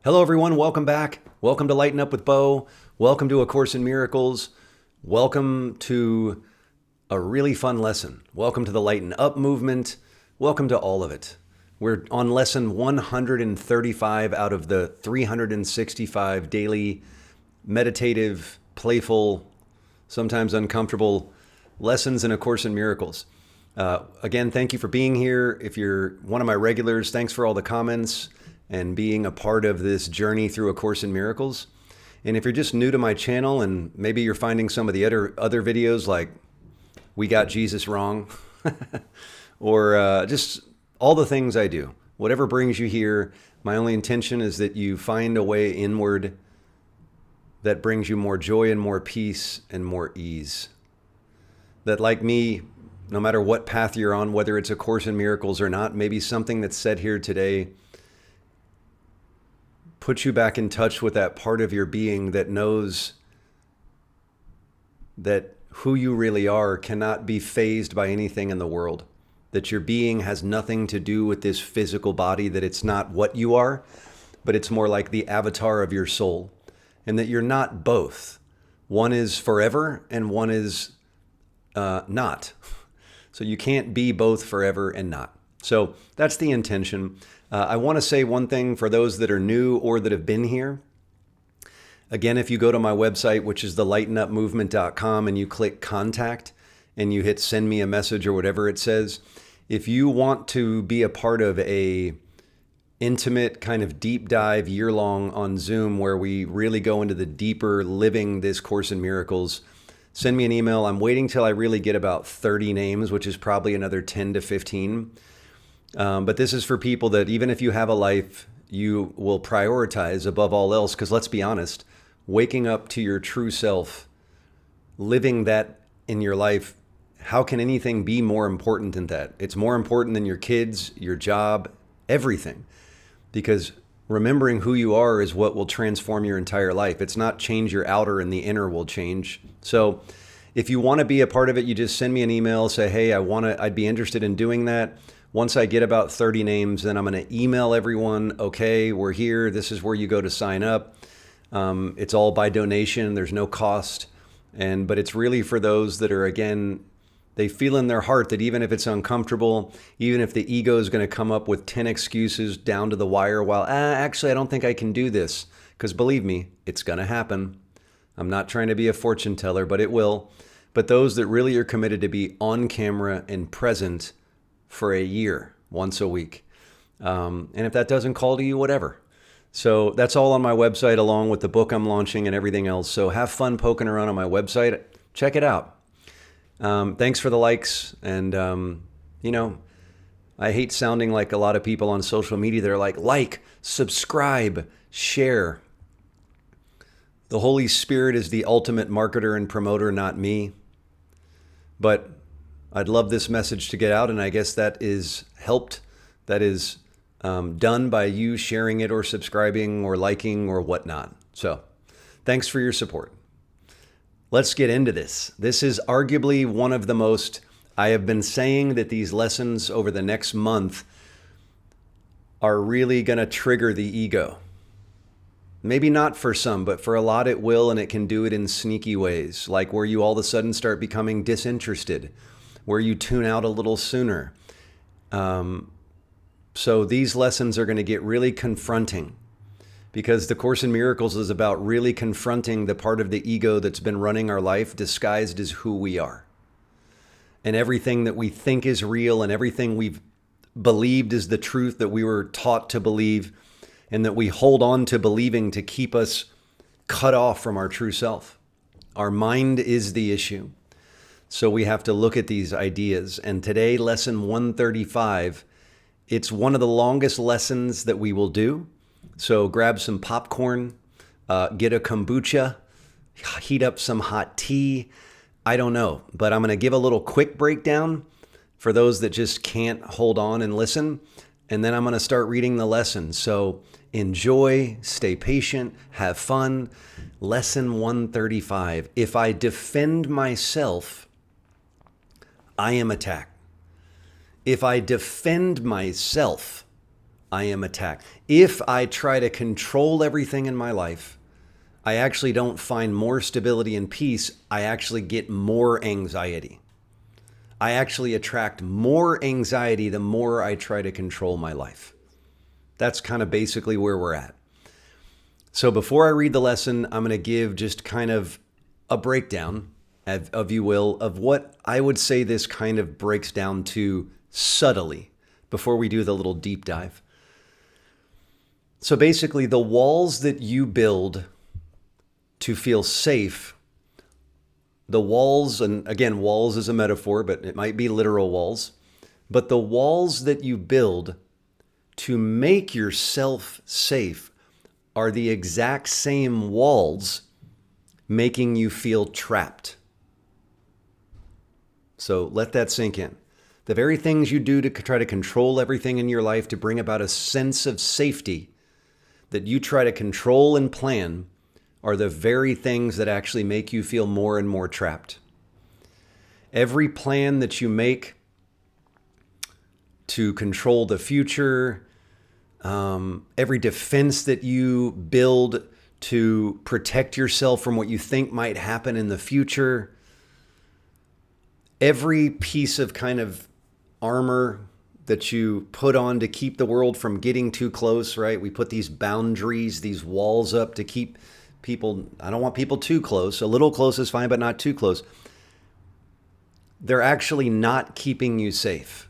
Hello, everyone. Welcome back. Welcome to Lighten Up with Bo. Welcome to A Course in Miracles. Welcome to a really fun lesson. Welcome to the Lighten Up movement. Welcome to all of it. We're on lesson 135 out of the 365 daily meditative, playful, sometimes uncomfortable lessons in A Course in Miracles. Again, thank you for being here. If you're one of my regulars, thanks for all the comments and being a part of this journey through A Course in Miracles. And if you're just new to my channel and maybe you're finding some of the other videos like We Got Jesus Wrong or just all the things I do, whatever brings you here, my only intention is that you find a way inward that brings you more joy and more peace and more ease. That like me, no matter what path you're on, whether it's A Course in Miracles or not, maybe something that's said here today put you back in touch with that part of your being that knows that who you really are cannot be fazed by anything in the world. That your being has nothing to do with this physical body, that it's not what you are, but it's more like the avatar of your soul. And that you're not both. One is forever and one is not. So you can't be both forever and not. So that's the intention. I want to say one thing for those that are new or that have been here. Again, if you go to my website, which is thelightnupmovement.com, and you click contact and you hit send me a message or whatever it says, if you want to be a part of a intimate kind of deep dive year-long on Zoom where we really go into the deeper living this Course in Miracles, send me an email. I'm waiting till I really get about 30 names, which is probably another 10 to 15. But this is for people that even if you have a life, you will prioritize above all else. Because let's be honest, waking up to your true self, living that in your life, how can anything be more important than that? It's more important than your kids, your job, everything. Because remembering who you are is what will transform your entire life. It's not change your outer and the inner will change. So if you want to be a part of it, you just send me an email, say, hey, I'd be interested in doing that. Once I get about 30 names, then I'm going to email everyone, okay, we're here. This is where you go to sign up. It's all by donation. There's no cost. But it's really for those that are, again, they feel in their heart that even if it's uncomfortable, even if the ego is going to come up with 10 excuses down to the wire, actually, I don't think I can do this. Because believe me, it's going to happen. I'm not trying to be a fortune teller, but it will. But those that really are committed to be on camera and present for a year, once a week. And if that doesn't call to you, whatever. So that's all on my website, along with the book I'm launching and everything else. So have fun poking around on my website. Check it out. Thanks for the likes. And, I hate sounding like a lot of people on social media. They're like, subscribe, share. The Holy Spirit is the ultimate marketer and promoter, not me. But I'd love this message to get out, and I guess that is helped. That is done by you sharing it or subscribing or liking or whatnot. So thanks for your support. Let's get into this. This is arguably one of the most, I have been saying that these lessons over the next month are really going to trigger the ego. Maybe not for some, but for a lot it will, and it can do it in sneaky ways, like where you all of a sudden start becoming disinterested, where you tune out a little sooner. So these lessons are going to get really confronting because the Course in Miracles is about really confronting the part of the ego that's been running our life disguised as who we are. And everything that we think is real and everything we've believed is the truth that we were taught to believe and that we hold on to believing to keep us cut off from our true self. Our mind is the issue. So we have to look at these ideas. And today, lesson 135, it's one of the longest lessons that we will do. So grab some popcorn, get a kombucha, heat up some hot tea. I don't know, but I'm going to give a little quick breakdown for those that just can't hold on and listen. And then I'm going to start reading the lesson. So enjoy, stay patient, have fun. Lesson 135. If I defend myself, I am attacked. If I defend myself, I am attacked. If I try to control everything in my life, I actually don't find more stability and peace. I actually get more anxiety. I actually attract more anxiety the more I try to control my life. That's kind of basically where we're at. So before I read the lesson, I'm going to give just kind of a breakdown, if you will, of what I would say this kind of breaks down to subtly before we do the little deep dive. So basically, the walls that you build to feel safe, the walls, and again, walls is a metaphor, but it might be literal walls, but the walls that you build to make yourself safe are the exact same walls making you feel trapped. So let that sink in. The very things you do to try to control everything in your life to bring about a sense of safety that you try to control and plan are the very things that actually make you feel more and more trapped. Every plan that you make to control the future, every defense that you build to protect yourself from what you think might happen in the future, every piece of kind of armor that you put on to keep the world from getting too close, right? We put these boundaries, these walls up to keep people, I don't want people too close. A little close is fine, but not too close. They're actually not keeping you safe.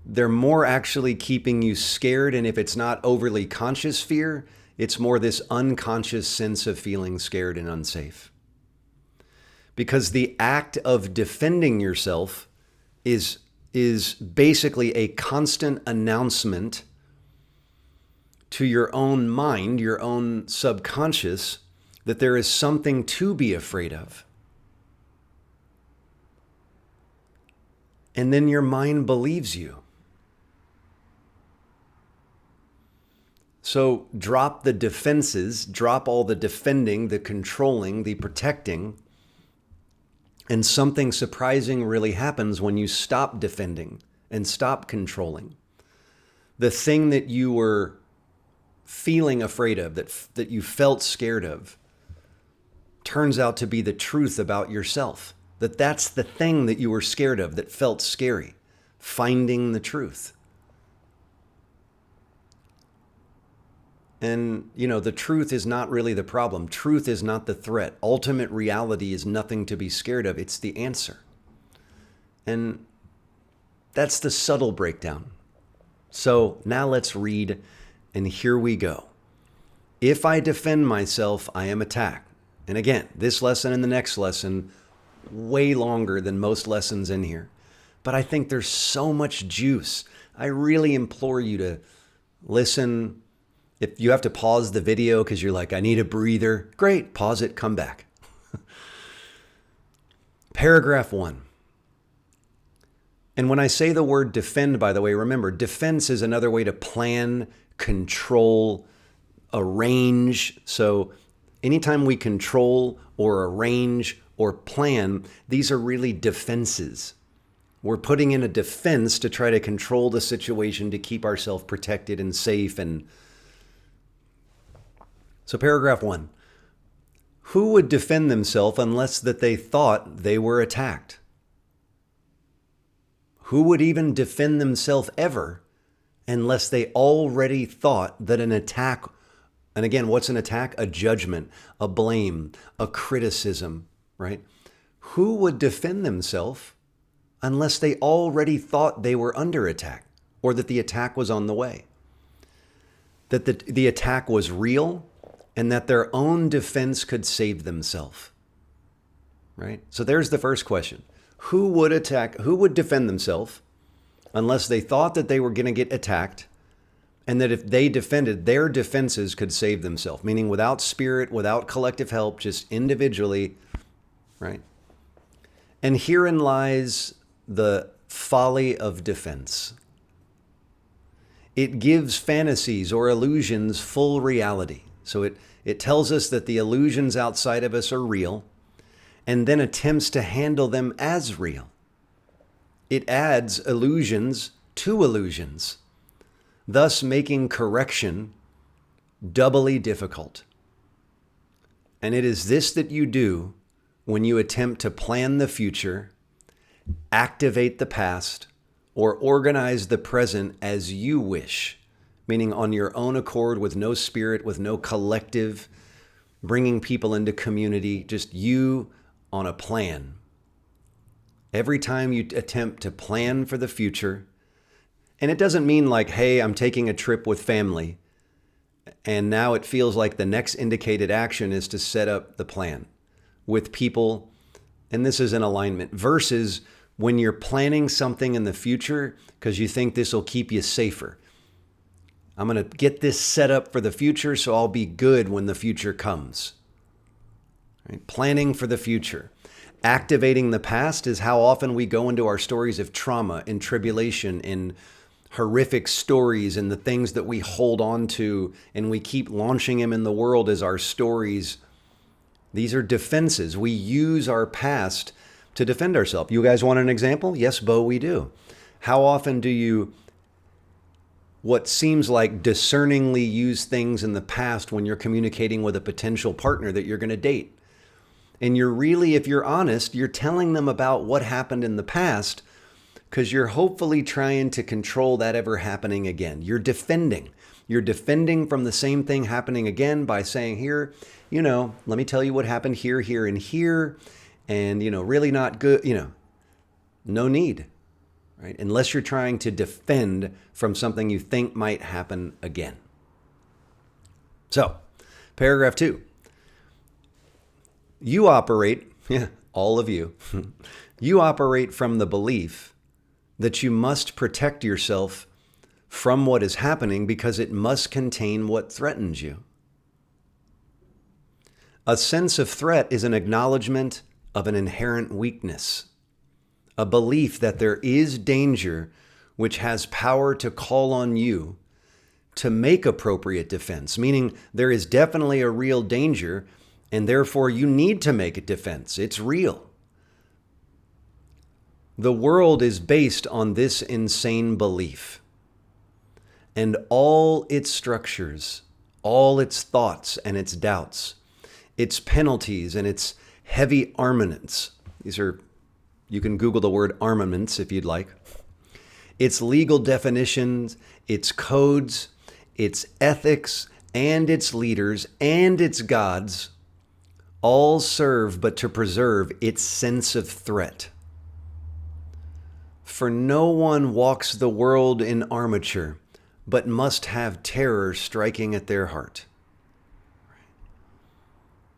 They're more actually keeping you scared. And if it's not overly conscious fear, it's more this unconscious sense of feeling scared and unsafe. Because the act of defending yourself is basically a constant announcement to your own mind, your own subconscious, that there is something to be afraid of. And then your mind believes you. So drop the defenses, drop all the defending, the controlling, the protecting, and something surprising really happens when you stop defending and stop controlling. The thing that you were feeling afraid of, that you felt scared of, turns out to be the truth about yourself. That's the thing that you were scared of that felt scary. Finding the truth. And, the truth is not really the problem. Truth is not the threat. Ultimate reality is nothing to be scared of. It's the answer. And that's the subtle breakdown. So now let's read, and here we go. If I defend myself, I am attacked. And again, this lesson and the next lesson, way longer than most lessons in here. But I think there's so much juice. I really implore you to listen. If you have to pause the video because you're like, I need a breather, great, pause it, come back. Paragraph 1. And when I say the word defend, by the way, remember, defense is another way to plan, control, arrange. So anytime we control or arrange or plan, these are really defenses. We're putting in a defense to try to control the situation to keep ourselves protected and safe. And so paragraph 1, who would defend themselves unless that they thought they were attacked? Who would even defend themselves ever unless they already thought that an attack, and again, what's an attack? A judgment, a blame, a criticism, right? Who would defend themselves unless they already thought they were under attack or that the attack was on the way? That the attack was real and that their own defense could save themselves, right? So there's the first question. Who would defend themselves unless they thought that they were going to get attacked and that if they defended, their defenses could save themselves, meaning without spirit, without collective help, just individually, right? And herein lies the folly of defense. It gives fantasies or illusions full reality. So it tells us that the illusions outside of us are real and then attempts to handle them as real. It adds illusions two illusions, thus making correction doubly difficult. And it is this that you do when you attempt to plan the future, activate the past, or organize the present as you wish, meaning on your own accord, with no spirit, with no collective, bringing people into community, just you on a plan. Every time you attempt to plan for the future, and it doesn't mean like, hey, I'm taking a trip with family, and now it feels like the next indicated action is to set up the plan with people, and this is in alignment, versus when you're planning something in the future because you think this will keep you safer. I'm going to get this set up for the future so I'll be good when the future comes. Right? Planning for the future. Activating the past is how often we go into our stories of trauma and tribulation and horrific stories and the things that we hold on to, and we keep launching them in the world as our stories. These are defenses. We use our past to defend ourselves. You guys want an example? Yes, Bo, we do. How often do you, what seems like discerningly use things in the past when you're communicating with a potential partner that you're going to date? And you're really, if you're honest, you're telling them about what happened in the past because you're hopefully trying to control that ever happening again. You're defending. You're defending from the same thing happening again by saying, here, let me tell you what happened here, here, and here. And, really not good, no need, right? Unless you're trying to defend from something you think might happen again. So, paragraph 2. You operate, all of you, you operate from the belief that you must protect yourself from what is happening because it must contain what threatens you. A sense of threat is an acknowledgement of an inherent weakness, a belief that there is danger which has power to call on you to make appropriate defense, meaning there is definitely a real danger and therefore you need to make a defense. It's real. The world is based on this insane belief, and all its structures, all its thoughts and its doubts, its penalties and its heavy armaments. These are, you can Google the word armaments if you'd like. Its legal definitions, its codes, its ethics, and its leaders, and its gods all serve but to preserve its sense of threat. For no one walks the world in armature, but must have terror striking at their heart.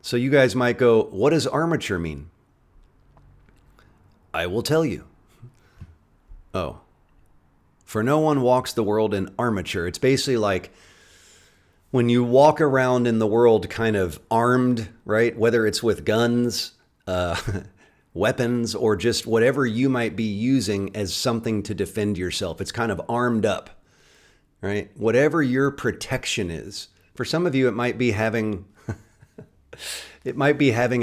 So you guys might go, what does armature mean? I will tell you. Oh, for no one walks the world in armature. It's basically like when you walk around in the world kind of armed, right? Whether it's with guns, weapons, or just whatever you might be using as something to defend yourself. It's kind of armed up, right? Whatever your protection is. For some of you, it might be having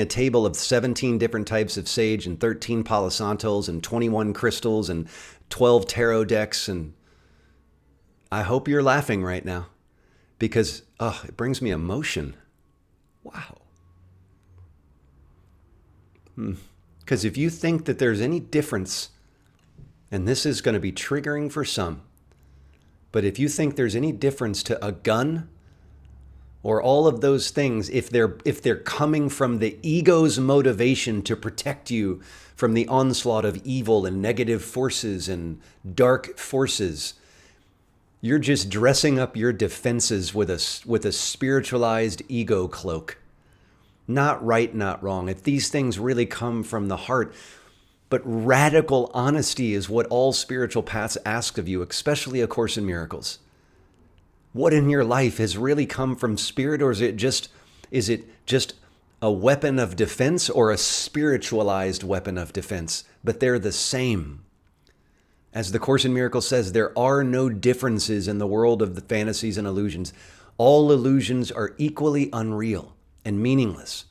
a table of 17 different types of sage and 13 Palo Santos and 21 crystals and 12 tarot decks. And I hope you're laughing right now because, it brings me emotion. Wow. Because if you think that there's any difference, and this is going to be triggering for some, but if you think there's any difference to a gun or all of those things, if they're coming from the ego's motivation to protect you from the onslaught of evil and negative forces and dark forces, you're just dressing up your defenses with a spiritualized ego cloak. Not right, not wrong. If these things really come from the heart, but radical honesty is what all spiritual paths ask of you, especially A Course in Miracles. What in your life has really come from spirit, or is it just a weapon of defense or a spiritualized weapon of defense? But they're the same. As the Course in Miracles says, there are no differences in the world of the fantasies and illusions. All illusions are equally unreal and meaningless.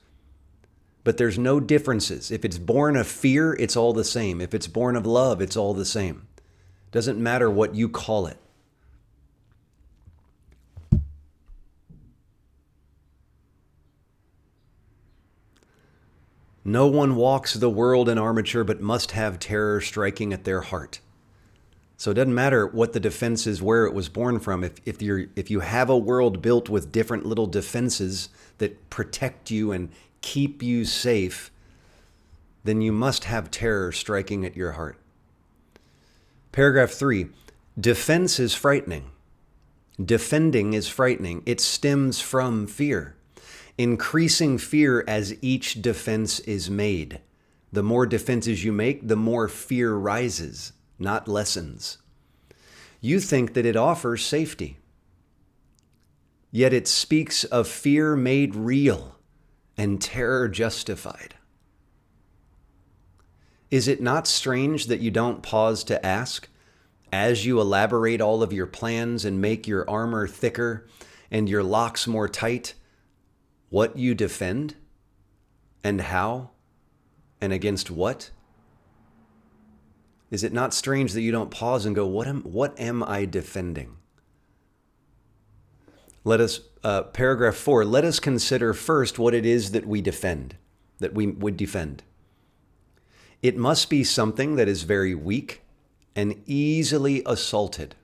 But there's no differences. If it's born of fear, it's all the same. If it's born of love, it's all the same. Doesn't matter what you call it. No one walks the world in armature but must have terror striking at their heart. So it doesn't matter what the defense is, where it was born from. If you have a world built with different little defenses that protect you and keep you safe, then you must have terror striking at your heart. Paragraph 3, defense is frightening. Defending is frightening. It stems from fear. Increasing fear as each defense is made. The more defenses you make, the more fear rises, not lessens. You think that it offers safety. Yet it speaks of fear made real and terror justified. Is it not strange that you don't pause to ask, as you elaborate all of your plans and make your armor thicker and your locks more tight, what you defend and how and against what? Is it not strange that you don't pause and go, what am I defending? Paragraph 4, let us consider first what it is that we defend, that we would defend. It must be something that is very weak and easily assaulted.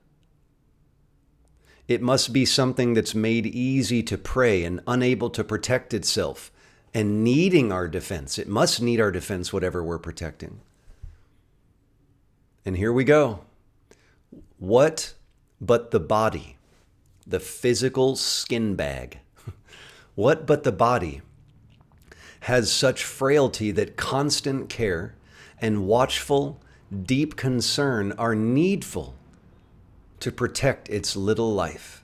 It must be something that's made easy to prey and unable to protect itself and needing our defense. It must need our defense, whatever we're protecting. And here we go. What but the body, the physical skin bag, what but the body has such frailty that constant care and watchful, deep concern are needful to protect its little life?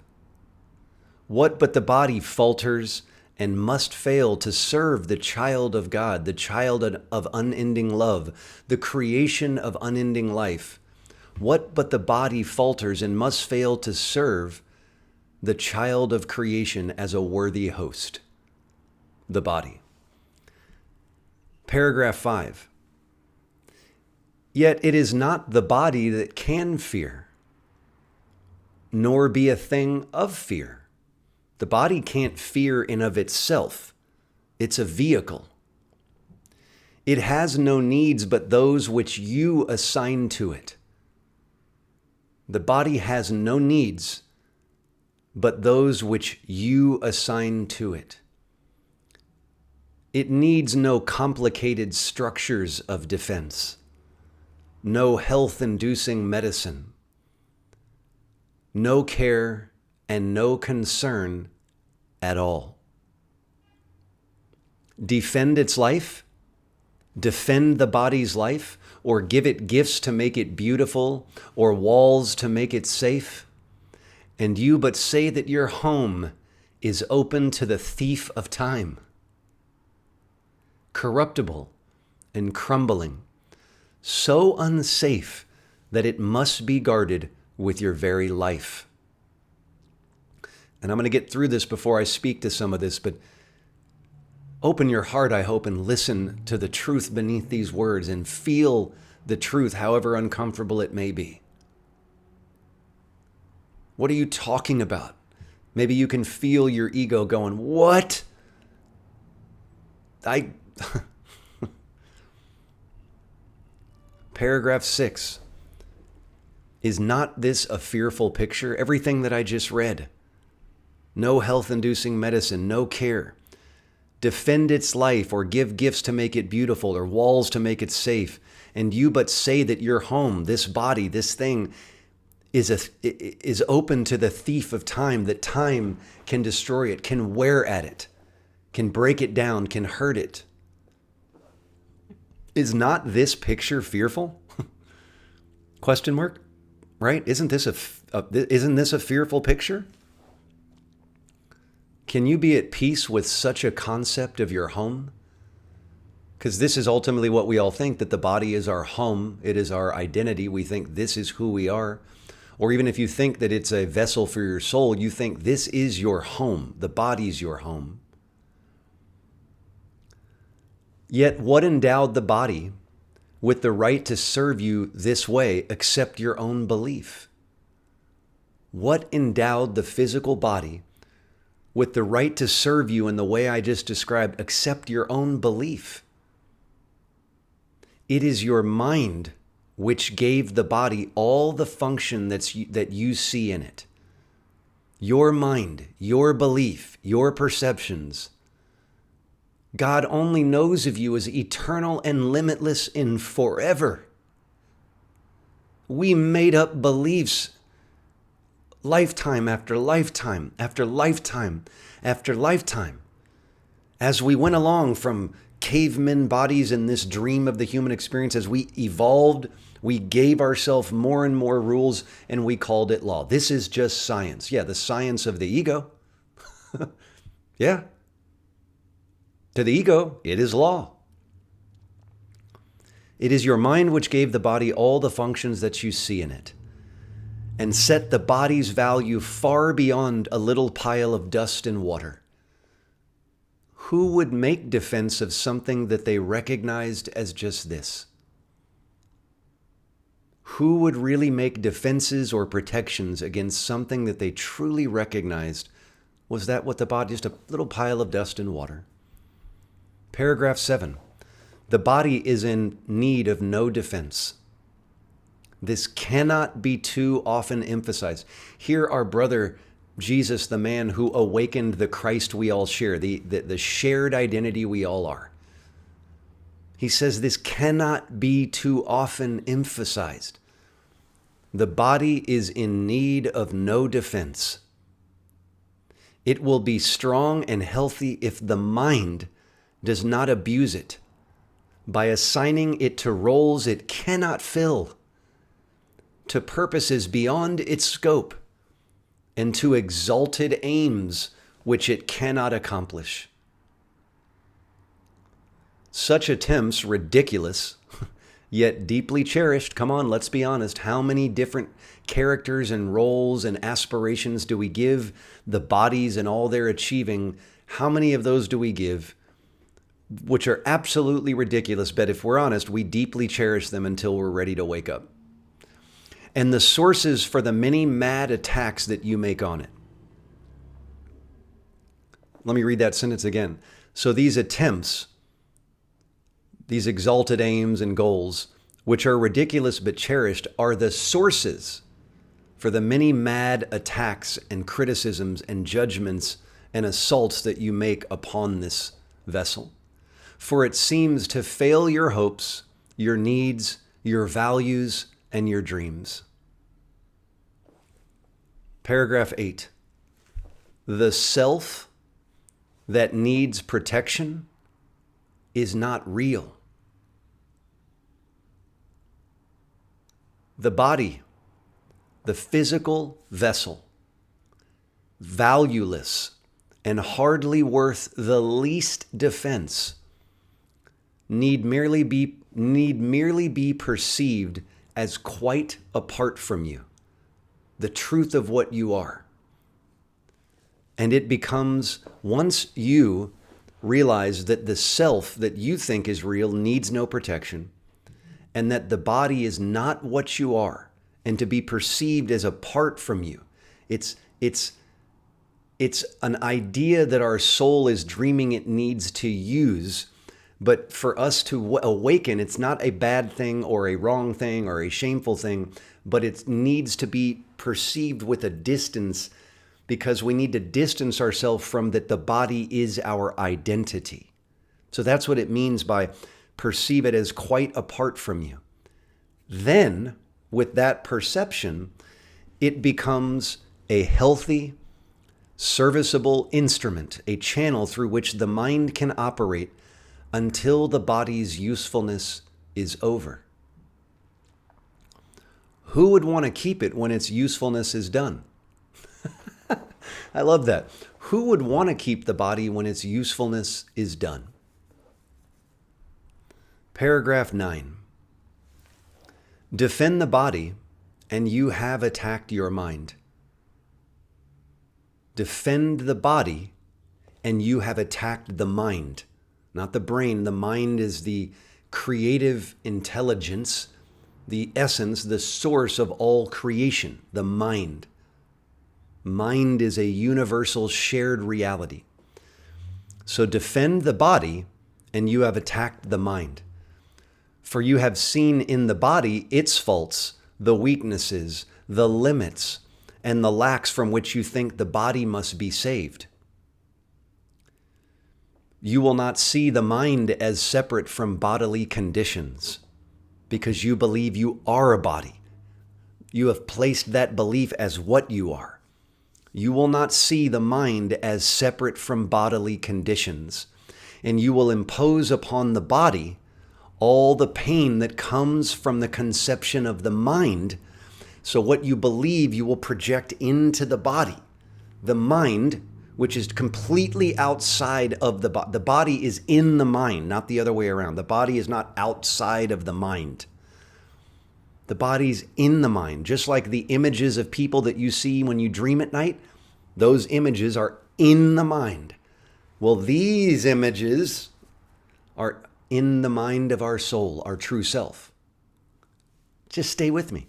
What but the body falters and must fail to serve the child of God, the child of unending love, the creation of unending life? What but the body falters and must fail to serve the child of creation as a worthy host? The body. Paragraph 5. Yet it is not the body that can fear, nor be a thing of fear. The body can't fear in of itself. It's a vehicle. It has no needs but those which you assign to it. The body has no needs but those which you assign to it. It needs no complicated structures of defense, no health-inducing medicine, no care and no concern at all. Defend its life, defend the body's life, or give it gifts to make it beautiful, or walls to make it safe, and you but say that your home is open to the thief of time, corruptible and crumbling, so unsafe that it must be guarded with your very life. And I'm going to get through this before I speak to some of this, but open your heart, I hope, and listen to the truth beneath these words and feel the truth, however uncomfortable it may be. What are you talking about? Maybe you can feel your ego going, what? Paragraph 6. Is not this a fearful picture? Everything that I just read. No health-inducing medicine, no care. Defend its life or give gifts to make it beautiful or walls to make it safe. And you but say that your home, this body, this thing, is open to the thief of time, that time can destroy it, can wear at it, can break it down, can hurt it. Is not this picture fearful? Question mark? Right? Isn't this a fearful picture? Can you be at peace with such a concept of your home? Because this is ultimately what we all think, that the body is our home. It is our identity. We think this is who we are. Or even if you think that it's a vessel for your soul, you think this is your home. The body's your home. Yet what endowed the body with the right to serve you this way except your own belief? What endowed the physical body with the right to serve you in the way I just described except your own belief? It is your mind which gave the body all the function that you see in it. Your mind, your belief, your perceptions. God only knows of you as eternal and limitless in forever. We made up beliefs lifetime after lifetime after lifetime after lifetime. As we went along from caveman bodies in this dream of the human experience, as we evolved, we gave ourselves more and more rules and we called it law. This is just science. Yeah, the science of the ego. Yeah. To the ego, it is law. It is your mind which gave the body all the functions that you see in it, and set the body's value far beyond a little pile of dust and water. Who would make defense of something that they recognized as just this? Who would really make defenses or protections against something that they truly recognized was that what the body, just a little pile of dust and water? Paragraph 7. The body is in need of no defense. This cannot be too often emphasized. Here our brother Jesus, the man who awakened the Christ we all share, the shared identity we all are. He says this cannot be too often emphasized. The body is in need of no defense. It will be strong and healthy if the mind does not abuse it by assigning it to roles it cannot fill, to purposes beyond its scope, and to exalted aims which it cannot accomplish. Such attempts, ridiculous, yet deeply cherished. Come on, let's be honest. How many different characters and roles and aspirations do we give the bodies and all they're achieving? How many of those do we give, which are absolutely ridiculous, but if we're honest, we deeply cherish them until we're ready to wake up? And the sources for the many mad attacks that you make on it. Let me read that sentence again. So these attempts, these exalted aims and goals, which are ridiculous but cherished, are the sources for the many mad attacks and criticisms and judgments and assaults that you make upon this vessel. For it seems to fail your hopes, your needs, your values, and your dreams. Paragraph 8. The self that needs protection is not real. The body, the physical vessel, valueless and hardly worth the least defense, need merely be perceived as quite apart from you, the truth of what you are. And it becomes, once you realize that the self that you think is real needs no protection, and that the body is not what you are, and to be perceived as apart from you, it's an idea that our soul is dreaming it needs to use. But for us to awaken, it's not a bad thing or a wrong thing or a shameful thing, but it needs to be perceived with a distance, because we need to distance ourselves from that the body is our identity. So that's what it means by perceive it as quite apart from you. Then, with that perception, it becomes a healthy, serviceable instrument, a channel through which the mind can operate until the body's usefulness is over. Who would want to keep it when its usefulness is done? I love that. Who would want to keep the body when its usefulness is done? Paragraph 9. Defend the body, and you have attacked your mind. Defend the body, and you have attacked the mind. Not the brain. The mind is the creative intelligence, the essence, the source of all creation, the mind. Mind is a universal shared reality. So defend the body, and you have attacked the mind. For you have seen in the body its faults, the weaknesses, the limits, and the lacks from which you think the body must be saved. You will not see the mind as separate from bodily conditions because you believe you are a body. You have placed that belief as what you are. You will not see the mind as separate from bodily conditions, and you will impose upon the body all the pain that comes from the conception of the mind. So what you believe, you will project into the body. The mind, which is completely outside of the body. The body is in the mind, not the other way around. The body is not outside of the mind. The body's in the mind. Just like the images of people that you see when you dream at night, those images are in the mind. Well, these images are in the mind of our soul, our true self. Just stay with me.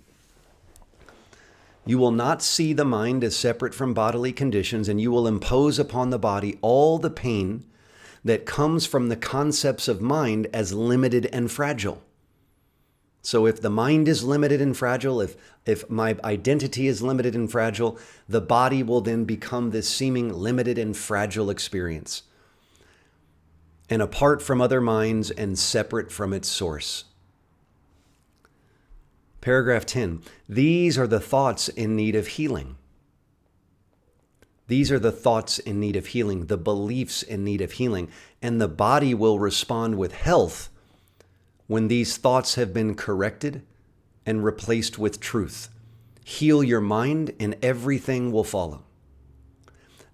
You will not see the mind as separate from bodily conditions, and you will impose upon the body all the pain that comes from the concepts of mind as limited and fragile. So if the mind is limited and fragile, if my identity is limited and fragile, the body will then become this seeming limited and fragile experience, and apart from other minds and separate from its source. Paragraph 10, these are the thoughts in need of healing. These are the thoughts in need of healing, the beliefs in need of healing, and the body will respond with health when these thoughts have been corrected and replaced with truth. Heal your mind and everything will follow.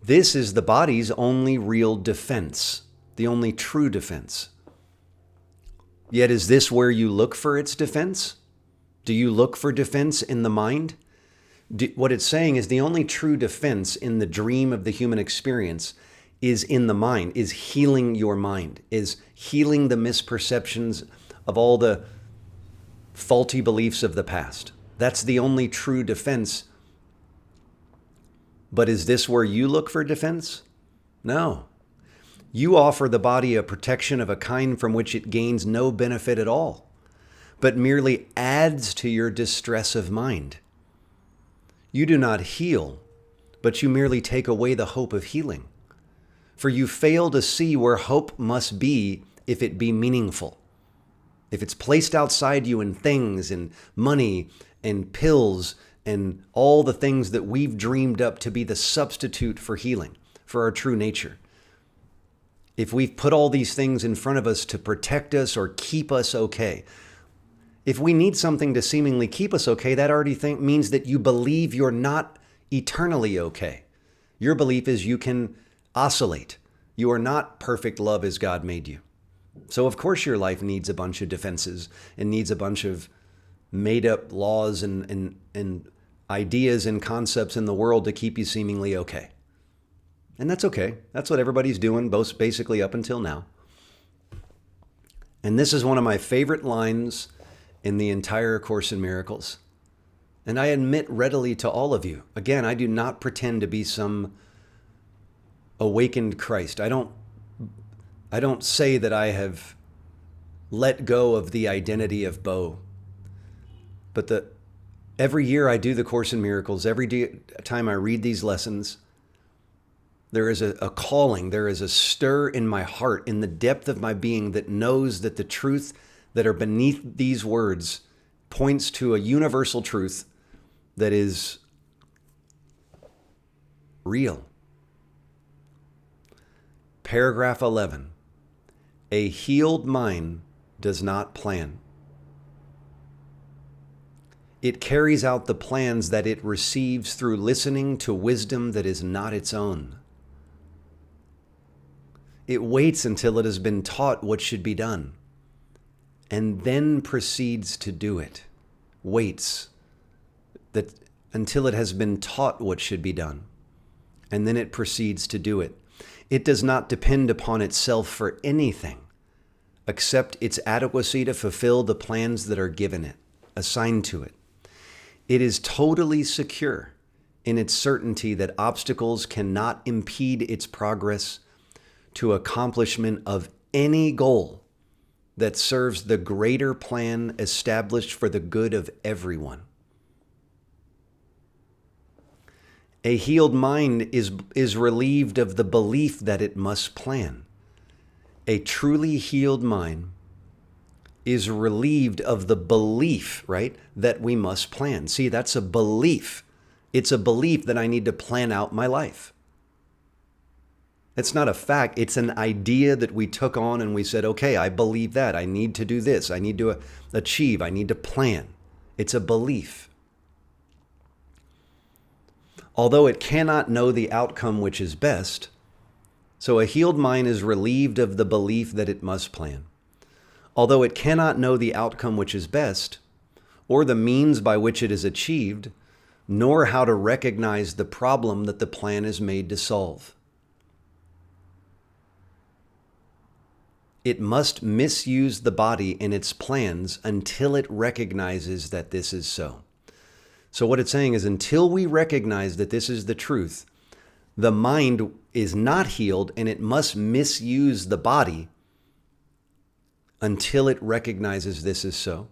This is the body's only real defense, the only true defense. Yet is this where you look for its defense? Do you look for defense in the mind? What it's saying is the only true defense in the dream of the human experience is in the mind, is healing your mind, is healing the misperceptions of all the faulty beliefs of the past. That's the only true defense. But is this where you look for defense? No. You offer the body a protection of a kind from which it gains no benefit at all, but merely adds to your distress of mind. You do not heal, but you merely take away the hope of healing. For you fail to see where hope must be if it be meaningful. If it's placed outside you in things and money and pills and all the things that we've dreamed up to be the substitute for healing, for our true nature. If we've put all these things in front of us to protect us or keep us okay, if we need something to seemingly keep us okay, that already means that you believe you're not eternally okay. Your belief is you can oscillate. You are not perfect love as God made you. So of course your life needs a bunch of defenses and needs a bunch of made up laws and ideas and concepts in the world to keep you seemingly okay. And that's okay. That's what everybody's doing, both basically up until now. And this is one of my favorite lines in the entire Course in Miracles. And I admit readily to all of you, again, I do not pretend to be some awakened Christ. I don't say that I have let go of the identity of Bo. But every year I do the Course in Miracles, every time I read these lessons, there is a calling, there is a stir in my heart, in the depth of my being that knows that the truth that are beneath these words points to a universal truth that is real. Paragraph 11. A healed mind does not plan. It carries out the plans that it receives through listening to wisdom that is not its own. It waits until it has been taught what should be done, and then proceeds to do it. Waits until it has been taught what should be done, and then it proceeds to do it. It does not depend upon itself for anything. accept its adequacy to fulfill the plans that are given it, assigned to it. It is totally secure in its certainty that obstacles cannot impede its progress to accomplishment of any goal that serves the greater plan established for the good of everyone. A healed mind is relieved of the belief that it must plan. A truly healed mind is relieved of the belief, right, that we must plan. See, that's a belief. It's a belief that I need to plan out my life. It's not a fact. It's an idea that we took on and we said, okay, I believe that. I need to do this. I need to achieve. I need to plan. It's a belief. Although it cannot know the outcome which is best, so a healed mind is relieved of the belief that it must plan. Although it cannot know the outcome which is best, or the means by which it is achieved, nor how to recognize the problem that the plan is made to solve. It must misuse the body in its plans until it recognizes that this is so. So what it's saying is, until we recognize that this is the truth, the mind is not healed and it must misuse the body until it recognizes this is so.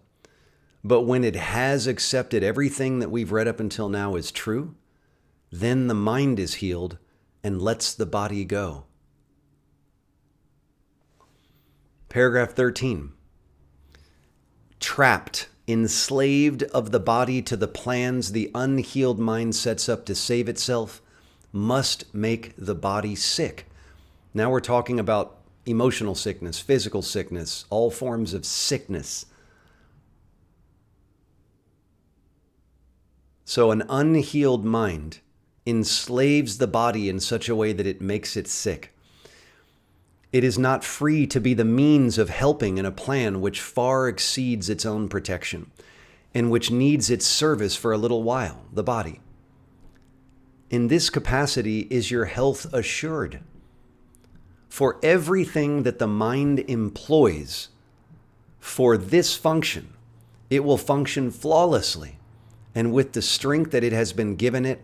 But when it has accepted everything that we've read up until now is true, then the mind is healed and lets the body go. Paragraph 13. Trapped, enslaved of the body to the plans the unhealed mind sets up to save itself, must make the body sick. Now we're talking about emotional sickness, physical sickness, all forms of sickness. So an unhealed mind enslaves the body in such a way that it makes it sick. It is not free to be the means of helping in a plan which far exceeds its own protection and which needs its service for a little while, the body. In this capacity is your health assured. For everything that the mind employs for this function, it will function flawlessly and with the strength that it has been given it,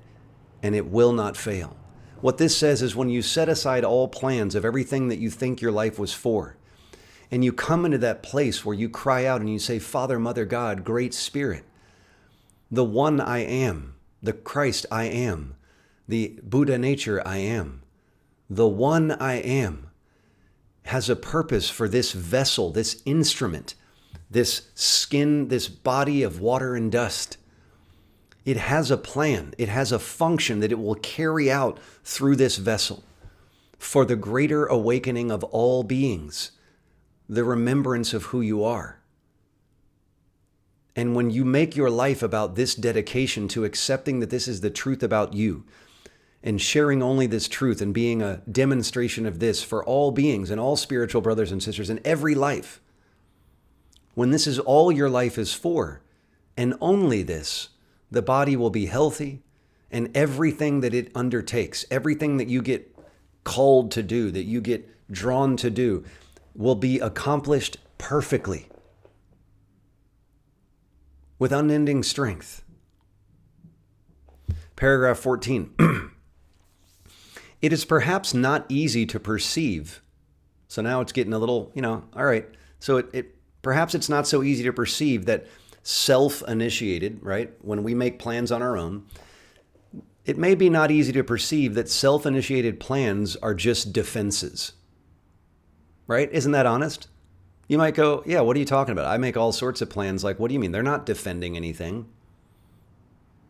and it will not fail. What this says is when you set aside all plans of everything that you think your life was for, and you come into that place where you cry out and you say, Father, Mother, God, Great Spirit, the one I am, the Christ I am, the Buddha nature I am, the one I am, has a purpose for this vessel, this instrument, this skin, this body of water and dust. It has a plan. It has a function that it will carry out through this vessel for the greater awakening of all beings, the remembrance of who you are. And when you make your life about this dedication to accepting that this is the truth about you and sharing only this truth and being a demonstration of this for all beings and all spiritual brothers and sisters in every life, when this is all your life is for, and only this, the body will be healthy, and everything that it undertakes, everything that you get called to do, that you get drawn to do, will be accomplished perfectly with unending strength. Paragraph 14. It is perhaps not easy to perceive. So now it's getting a little, all right. So perhaps it's not so easy to perceive that self-initiated, right? When we make plans on our own, it may be not easy to perceive that self-initiated plans are just defenses, right? Isn't that honest? You might go, yeah, what are you talking about? I make all sorts of plans. Like, what do you mean? They're not defending anything.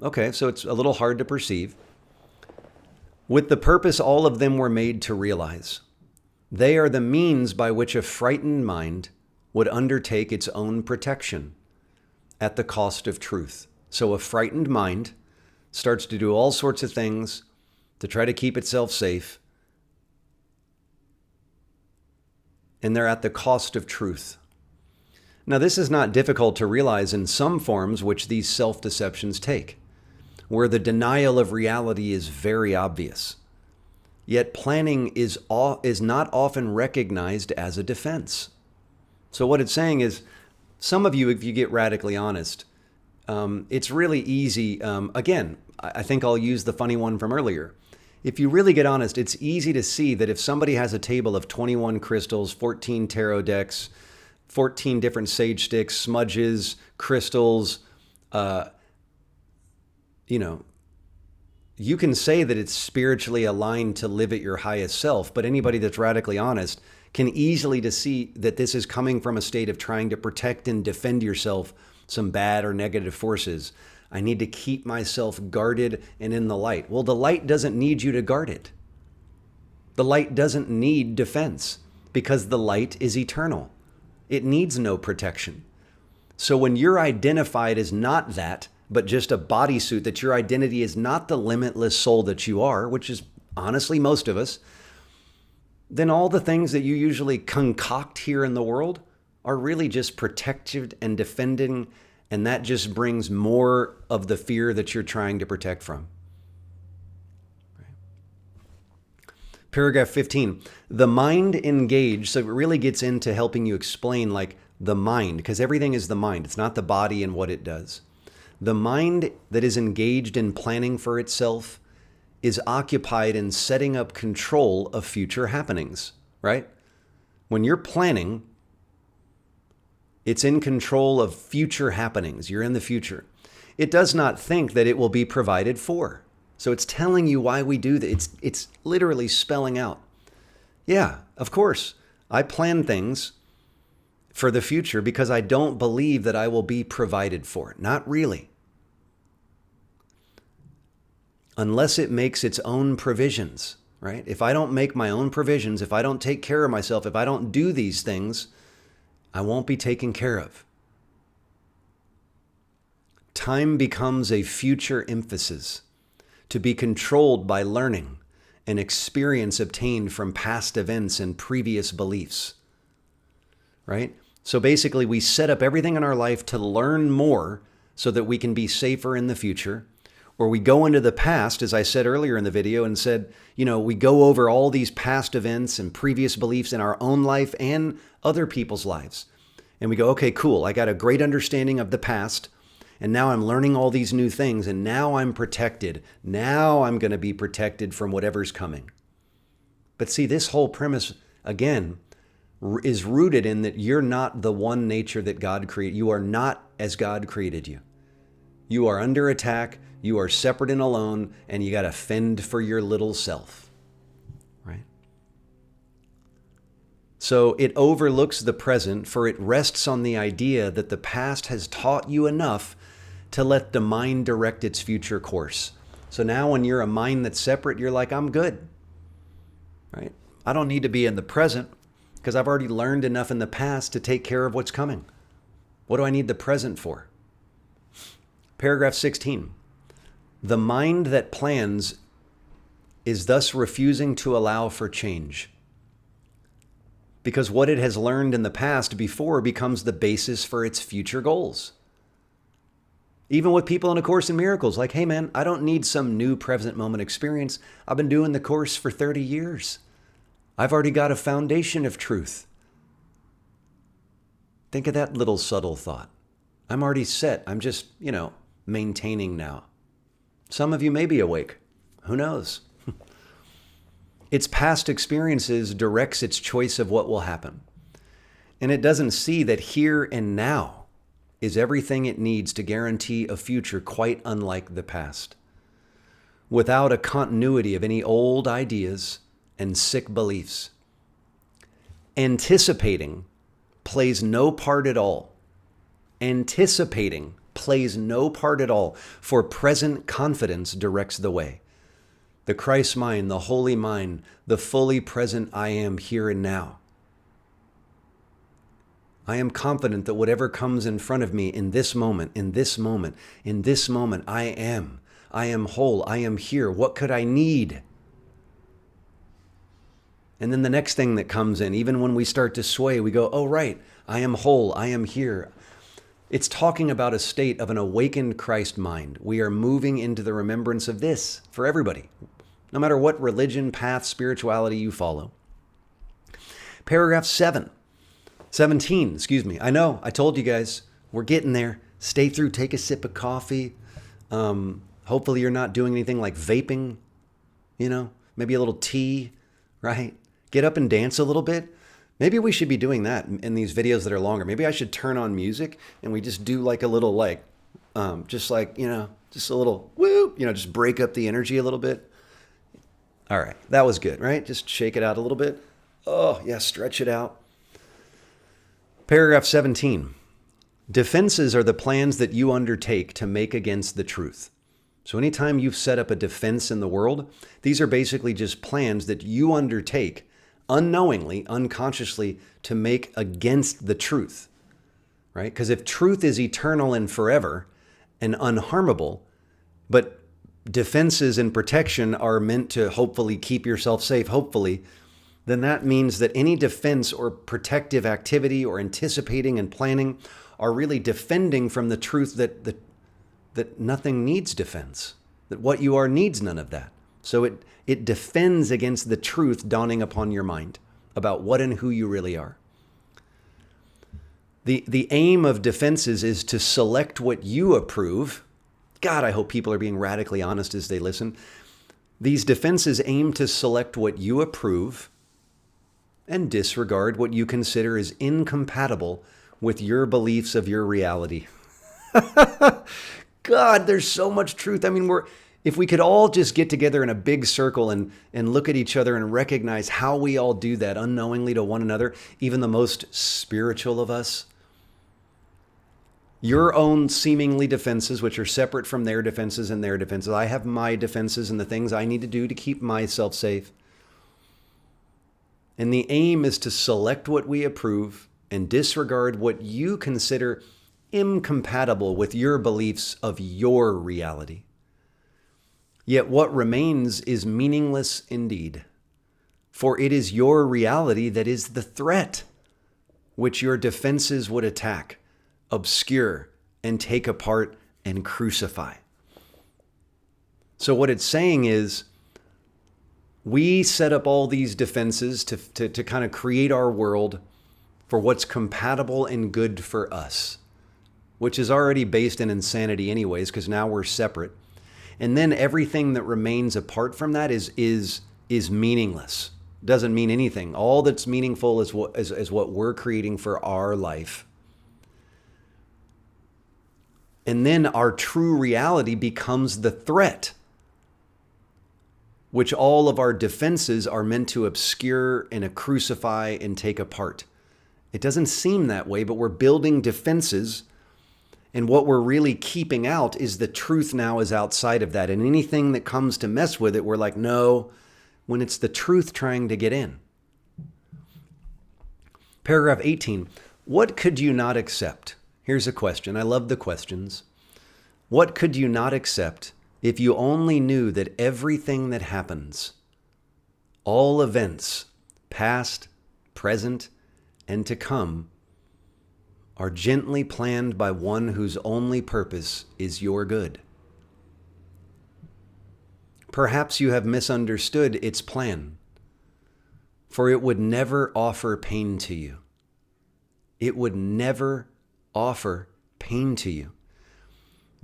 Okay, so it's a little hard to perceive. With the purpose all of them were made to realize. They are the means by which a frightened mind would undertake its own protection at the cost of truth. So a frightened mind starts to do all sorts of things to try to keep itself safe, and they're at the cost of truth. Now, this is not difficult to realize in some forms which these self-deceptions take, where the denial of reality is very obvious. Yet planning is not often recognized as a defense. So what it's saying is, some of you, if you get radically honest, it's really easy. Again, I think I'll use the funny one from earlier. If you really get honest, it's easy to see that if somebody has a table of 21 crystals, 14 tarot decks, 14 different sage sticks, smudges, crystals, you can say that it's spiritually aligned to live at your highest self, but anybody that's radically honest can easily to see that this is coming from a state of trying to protect and defend yourself some bad or negative forces. I need to keep myself guarded and in the light. Well, the light doesn't need you to guard it. The light doesn't need defense because the light is eternal. It needs no protection. So when you're identified as not that, but just a bodysuit, that your identity is not the limitless soul that you are, which is honestly most of us, then all the things that you usually concoct here in the world are really just protected and defending, and that just brings more of the fear that you're trying to protect from. Paragraph 15, the mind engaged. So it really gets into helping you explain like the mind, because everything is the mind. It's not the body and what it does. The mind that is engaged in planning for itself is occupied in setting up control of future happenings, right? When you're planning, it's in control of future happenings. You're in the future. It does not think that it will be provided for. So it's telling you why we do that. It's literally spelling out. Yeah, of course, I plan things for the future because I don't believe that I will be provided for. Not really. Unless it makes its own provisions, right? If I don't make my own provisions, if I don't take care of myself, if I don't do these things, I won't be taken care of. Time becomes a future emphasis to be controlled by learning and experience obtained from past events and previous beliefs, right? So basically, we set up everything in our life to learn more so that we can be safer in the future. Or we go into the past, as I said earlier in the video, and said, we go over all these past events and previous beliefs in our own life and other people's lives. And we go, okay, cool. I got a great understanding of the past. And now I'm learning all these new things. And now I'm protected. Now I'm going to be protected from whatever's coming. But see, this whole premise, again, is rooted in that you're not the one nature that God created. You are not as God created you. You are under attack. You are separate and alone, and you got to fend for your little self, right? So it overlooks the present, for it rests on the idea that the past has taught you enough to let the mind direct its future course. So now when you're a mind that's separate, you're like, I'm good, right? I don't need to be in the present because I've already learned enough in the past to take care of what's coming. What do I need the present for? Paragraph 16. The mind that plans is thus refusing to allow for change, because what it has learned in the past before becomes the basis for its future goals. Even with people in A Course in Miracles, like, hey man, I don't need some new present moment experience. I've been doing the Course for 30 years. I've already got a foundation of truth. Think of that little subtle thought. I'm already set. I'm just, maintaining now. Some of you may be awake. Who knows? Its past experiences directs its choice of what will happen. And it doesn't see that here and now is everything it needs to guarantee a future quite unlike the past, without a continuity of any old ideas and sick beliefs. Anticipating plays no part at all. Anticipating plays no part at all, for present confidence directs the way. The Christ mind, the holy mind, the fully present I am here and now. I am confident that whatever comes in front of me in this moment, I am whole, I am here. What could I need? And then the next thing that comes in, even when we start to sway, we go, oh, right, I am whole, I am here. It's talking about a state of an awakened Christ mind. We are moving into the remembrance of this for everybody, no matter what religion, path, spirituality you follow. Paragraph 7. 17, excuse me. I know, I told you guys, we're getting there. Stay through, take a sip of coffee. Hopefully you're not doing anything like vaping, maybe a little tea, right? Get up and dance a little bit. Maybe we should be doing that in these videos that are longer. Maybe I should turn on music and we just do like a little just a little whoop, just break up the energy a little bit. All right, that was good, right? Just shake it out a little bit. Oh, yeah, stretch it out. Paragraph 17. Defenses are the plans that you undertake to make against the truth. So anytime you've set up a defense in the world, these are basically just plans that you undertake unknowingly, unconsciously, to make against the truth, right? Because if truth is eternal and forever and unharmable, but defenses and protection are meant to hopefully keep yourself safe, hopefully, then that means that any defense or protective activity or anticipating and planning are really defending from the truth that nothing needs defense, that what you are needs none of that. So it defends against the truth dawning upon your mind about what and who you really are. The aim of defenses is to select what you approve. God, I hope people are being radically honest as they listen. These defenses aim to select what you approve and disregard what you consider is incompatible with your beliefs of your reality. God, there's so much truth. I mean, if we could all just get together in a big circle and look at each other and recognize how we all do that unknowingly to one another, even the most spiritual of us. Your own seemingly defenses, which are separate from their defenses and their defenses. I have my defenses and the things I need to do to keep myself safe. And the aim is to select what we approve and disregard what you consider incompatible with your beliefs of your reality. Yet what remains is meaningless indeed, for it is your reality that is the threat, which your defenses would attack, obscure, and take apart and crucify. So what it's saying is, we set up all these defenses to kind of create our world for what's compatible and good for us, which is already based in insanity anyways, because now we're separate. And then everything that remains apart from that is meaningless. Doesn't mean anything. All that's meaningful is what we're creating for our life. And then our true reality becomes the threat, which all of our defenses are meant to obscure and crucify and take apart. It doesn't seem that way, but we're building defenses, and what we're really keeping out is the truth now is outside of that. And anything that comes to mess with it, we're like, no, when it's the truth trying to get in. Paragraph 18, what could you not accept? Here's a question. I love the questions. What could you not accept if you only knew that everything that happens, all events, past, present, and to come, are gently planned by one whose only purpose is your good? Perhaps you have misunderstood its plan, for it would never offer pain to you. It would never offer pain to you.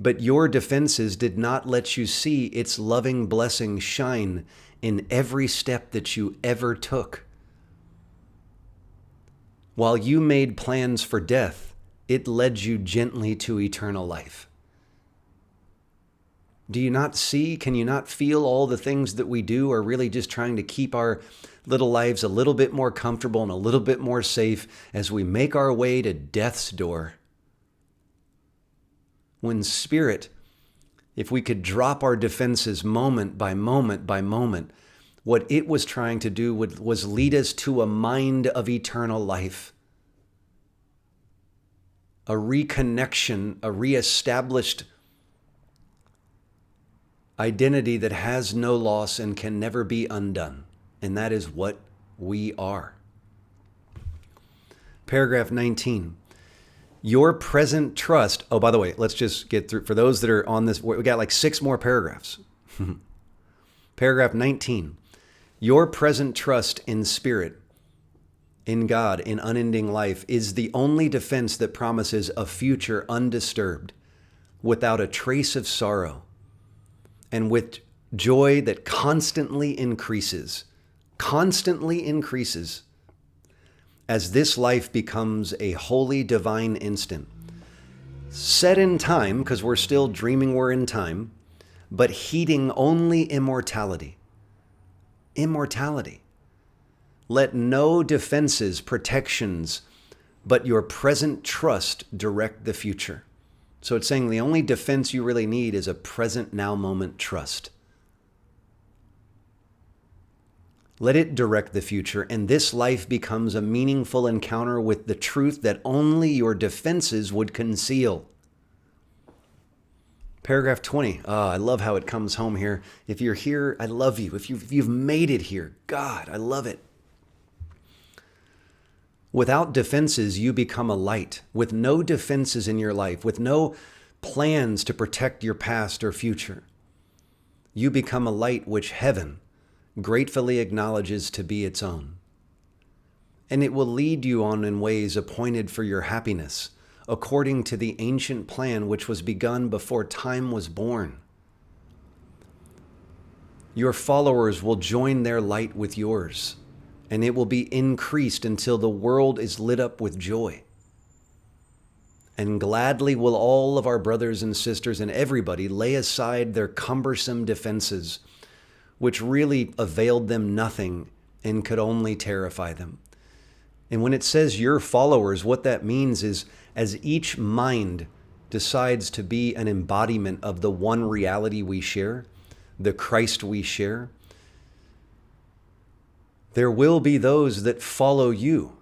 But your defenses did not let you see its loving blessing shine in every step that you ever took. While you made plans for death, it led you gently to eternal life. Do you not see, can you not feel all the things that we do are really just trying to keep our little lives a little bit more comfortable and a little bit more safe as we make our way to death's door? When spirit, if we could drop our defenses moment by moment by moment, what it was trying to do was lead us to a mind of eternal life, a reconnection, a reestablished identity that has no loss and can never be undone. And that is what we are. Paragraph 19. Your present trust. Oh, by the way, let's just get through. For those that are on this, we got like 6 more paragraphs. Paragraph 19. Your present trust in spirit in God, in unending life, is the only defense that promises a future undisturbed, without a trace of sorrow, and with joy that constantly increases as this life becomes a holy divine instant, set in time, because we're still dreaming we're in time, but heeding only immortality. Immortality. Let no defenses, protections, but your present trust direct the future. So it's saying the only defense you really need is a present now moment trust. Let it direct the future, and this life becomes a meaningful encounter with the truth that only your defenses would conceal. Paragraph 20. I love how it comes home here. If you're here, I love you. If you've made it here, God, I love it. Without defenses, you become a light. With no defenses in your life, with no plans to protect your past or future, you become a light which heaven gratefully acknowledges to be its own. And it will lead you on in ways appointed for your happiness, according to the ancient plan which was begun before time was born. Your followers will join their light with yours, and it will be increased until the world is lit up with joy. And gladly will all of our brothers and sisters and everybody lay aside their cumbersome defenses, which really availed them nothing and could only terrify them. And when it says your followers, what that means is as each mind decides to be an embodiment of the one reality we share, the Christ we share, there will be those that follow you.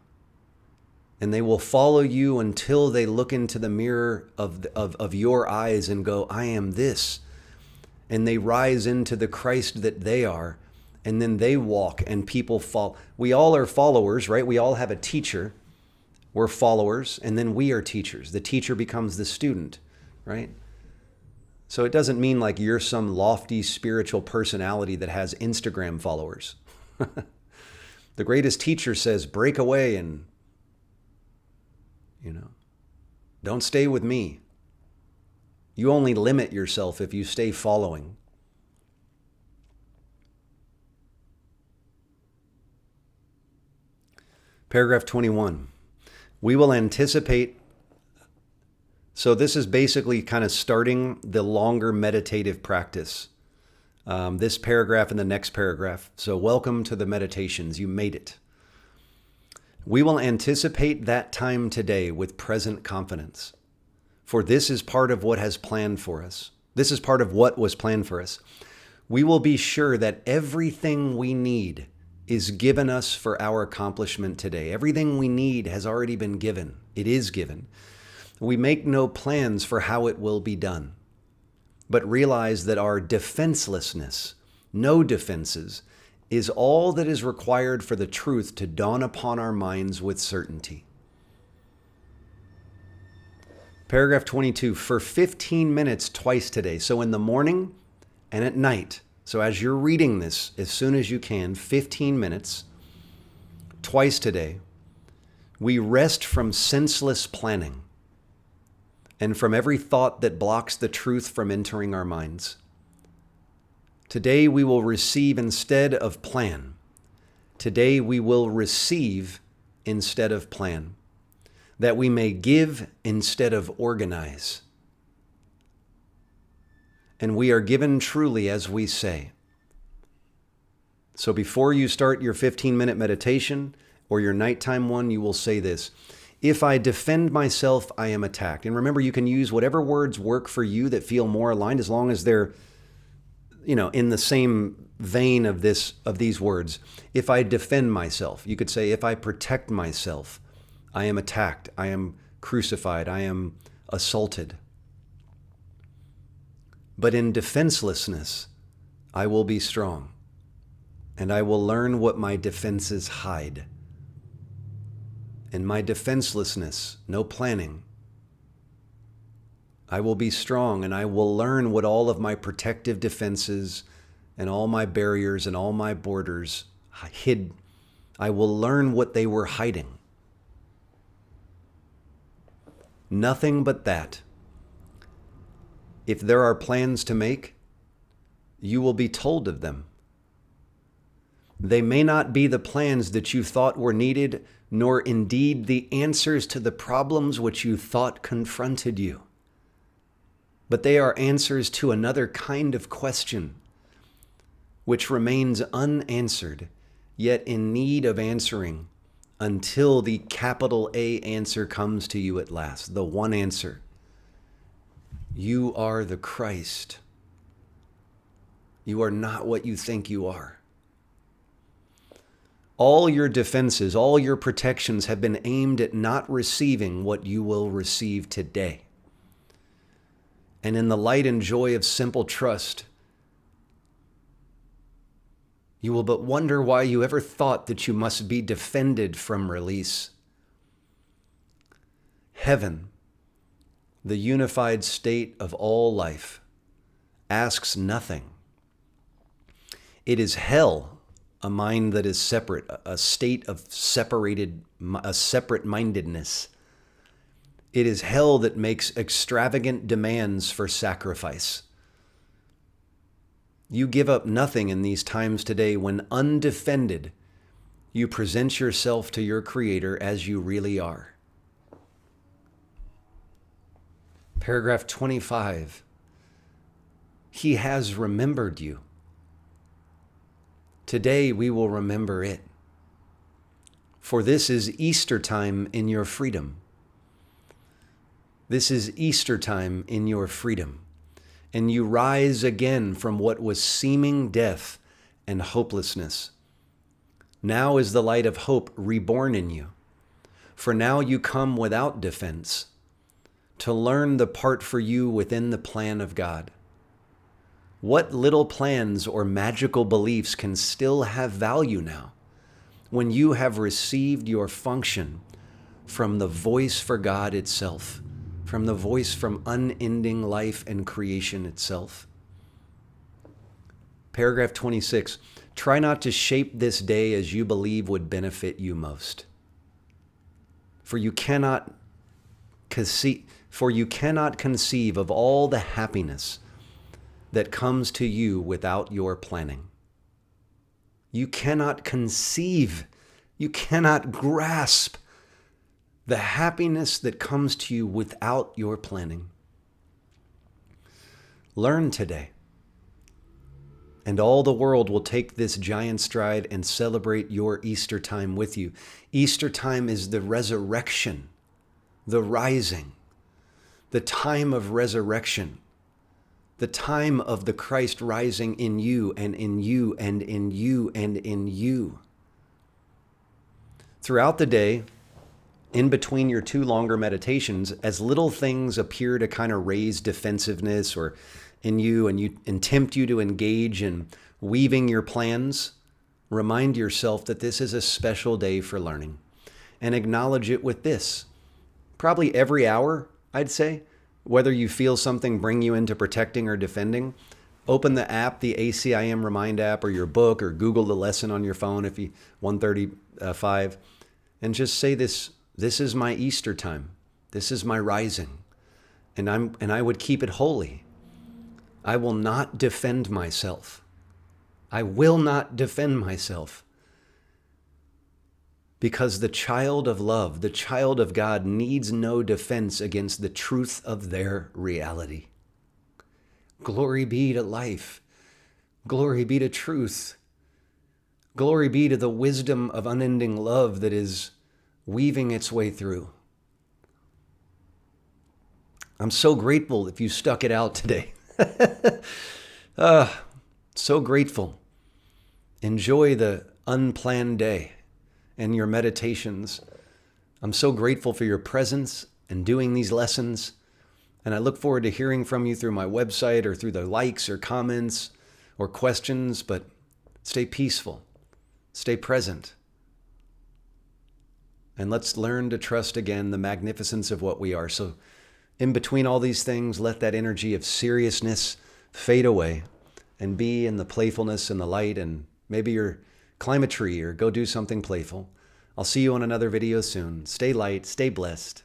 And they will follow you until they look into the mirror of your eyes and go, I am this. And they rise into the Christ that they are. And then they walk and people fall. We all are followers, right? We all have a teacher. We're followers, and then we are teachers. The teacher becomes the student, right? So it doesn't mean like you're some lofty spiritual personality that has Instagram followers. The greatest teacher says, break away and, don't stay with me. You only limit yourself if you stay following. Paragraph 21. We will anticipate. So this is basically kind of starting the longer meditative practice. This paragraph and the next paragraph. So welcome to the meditations. You made it. We will anticipate that time today with present confidence. For this is part of what has planned for us. This is part of what was planned for us. We will be sure that everything we need is given us for our accomplishment today. Everything we need has already been given. It is given. We make no plans for how it will be done, but realize that our defenselessness, no defenses, is all that is required for the truth to dawn upon our minds with certainty. Paragraph 22, for 15 minutes twice today. So in the morning and at night. So as you're reading this, as soon as you can, 15 minutes, twice today, we rest from senseless planning and from every thought that blocks the truth from entering our minds. Today we will receive instead of plan. Today we will receive instead of plan, that we may give instead of organize. And we are given truly as we say. So before you start your 15-minute meditation or your nighttime one, you will say this: if I defend myself, I am attacked. And remember, you can use whatever words work for you that feel more aligned, as long as they're, in the same vein of these words. If I defend myself, you could say, if I protect myself, I am attacked, I am crucified, I am assaulted. But in defenselessness, I will be strong, and I will learn what my defenses hide. In my defenselessness, no planning, I will be strong, and I will learn what all of my protective defenses and all my barriers and all my borders hid. I will learn what they were hiding. Nothing but that. If there are plans to make, you will be told of them. They may not be the plans that you thought were needed, nor indeed the answers to the problems which you thought confronted you. But they are answers to another kind of question, which remains unanswered, yet in need of answering, until the capital A answer comes to you at last, the one answer. You are the Christ. You are not what you think you are. All your defenses, all your protections have been aimed at not receiving what you will receive today. And in the light and joy of simple trust, you will but wonder why you ever thought that you must be defended from release. Heaven, the unified state of all life, asks nothing. It is hell, a mind that is separate, a state of a separate mindedness. It is hell that makes extravagant demands for sacrifice. You give up nothing in these times today when undefended, you present yourself to your Creator as you really are. Paragraph 25. He has remembered you. Today we will remember it. For this is Easter time in your freedom. This is Easter time in your freedom. And you rise again from what was seeming death and hopelessness. Now is the light of hope reborn in you. For now you come without defense to learn the part for you within the plan of God. What little plans or magical beliefs can still have value now when you have received your function from the voice for God itself, from the voice from unending life and creation itself? Paragraph 26, try not to shape this day as you believe would benefit you most. For you cannot conceive of all the happiness that comes to you without your planning. You cannot conceive, you cannot grasp the happiness that comes to you without your planning. Learn today, and all the world will take this giant stride and celebrate your Easter time with you. Easter time is the resurrection, the rising, the time of resurrection. The time of the Christ rising in you and in you and in you and in you. Throughout the day, in between your two longer meditations, as little things appear to kind of raise defensiveness or in you and tempt you to engage in weaving your plans, remind yourself that this is a special day for learning and acknowledge it with this. Probably every hour, I'd say, whether you feel something bring you into protecting or defending, open the app, the ACIM Remind app, or your book, or Google the lesson on your phone if you 135, and just say this is my Easter time. This is my rising. And I would keep it holy. I will not defend myself. I will not defend myself. Because the child of love, the child of God, needs no defense against the truth of their reality. Glory be to life. Glory be to truth. Glory be to the wisdom of unending love that is weaving its way through. I'm so grateful if you stuck it out today. So grateful. Enjoy the unplanned day and your meditations. I'm so grateful for your presence and doing these lessons. And I look forward to hearing from you through my website or through the likes or comments or questions, but stay peaceful, stay present. And let's learn to trust again the magnificence of what we are. So in between all these things, let that energy of seriousness fade away and be in the playfulness and the light. And maybe you're climb a tree or go do something playful. I'll see you on another video soon. Stay light, stay blessed.